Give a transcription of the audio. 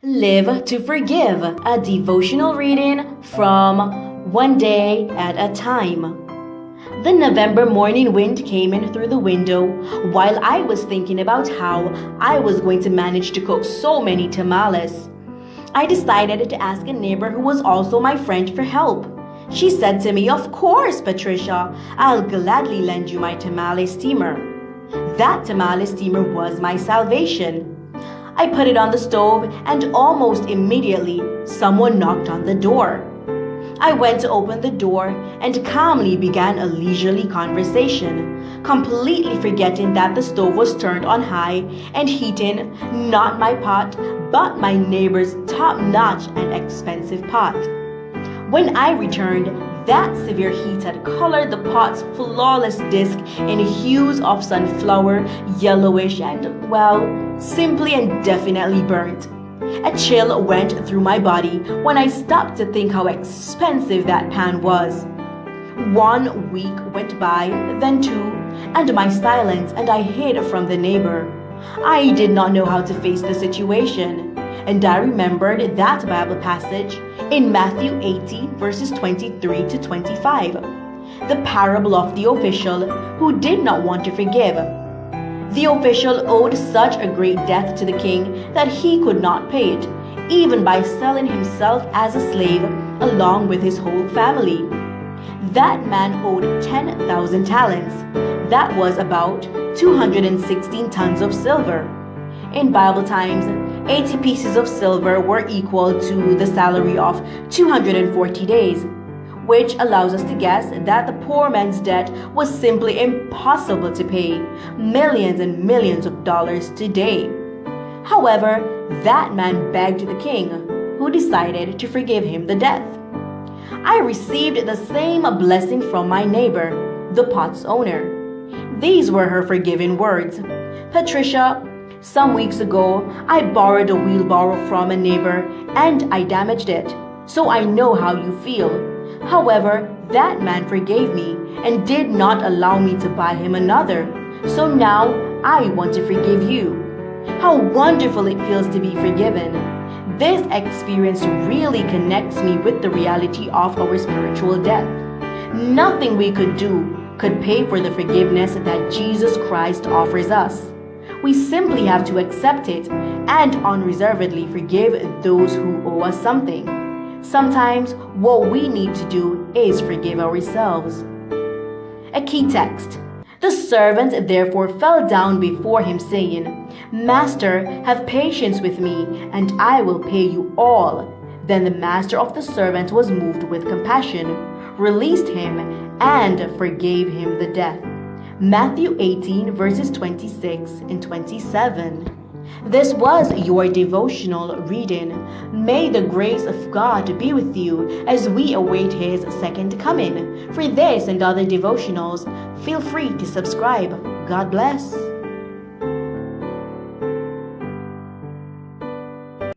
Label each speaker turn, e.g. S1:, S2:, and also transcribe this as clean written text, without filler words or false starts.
S1: Live to Forgive, a devotional reading from One Day at a Time. The November morning wind came in through the window while I was thinking about how I was going to manage to cook so many tamales. I decided to ask a neighbor who was also my friend for help. She said to me, "Of course, Patricia, I'll gladly lend you my tamale steamer." That tamale steamer was my salvation. I put it on the stove, and almost immediately, someone knocked on the door. I went to open the door and calmly began a leisurely conversation, completely forgetting that the stove was turned on high and heating not my pot, but my neighbor's top-notch and expensive pot. When I returned, that severe heat had colored the pot's flawless disc in hues of sunflower, yellowish, and, well, simply and definitely burnt. A chill went through my body when I stopped to think how expensive that pan was. 1 week went by, then 2, and my silence, and I hid from the neighbor. I did not know how to face the situation, and I remembered that Bible passage in Matthew 18, verses 23 to 25, the parable of the official who did not want to forgive. The official owed such a great debt to the king that he could not pay it, even by selling himself as a slave along with his whole family. That man owed 10,000 talents. That was about 216 tons of silver. In Bible times, 80 pieces of silver were equal to the salary of 240 days, which allows us to guess that the poor man's debt was simply impossible to pay, millions and millions of dollars today. However, that man begged the king, who decided to forgive him the debt. I received the same blessing from my neighbor, the pot's owner. These were her forgiving words. "Patricia, some weeks ago, I borrowed a wheelbarrow from a neighbor and I damaged it, so I know how you feel. However, that man forgave me and did not allow me to buy him another, so now I want to forgive you." How wonderful it feels to be forgiven. This experience really connects me with the reality of our spiritual death. Nothing we could do could pay for the forgiveness that Jesus Christ offers us. We simply have to accept it and unreservedly forgive those who owe us something. Sometimes what we need to do is forgive ourselves. A key text. The servant therefore fell down before him, saying, "Master, have patience with me, and I will pay you all." Then the master of the servant was moved with compassion, released him, and forgave him the debt. Matthew 18, verses 26 and 27. This was your devotional reading. May the grace of God be with you as we await His second coming. For this and other devotionals, feel free to subscribe. God bless.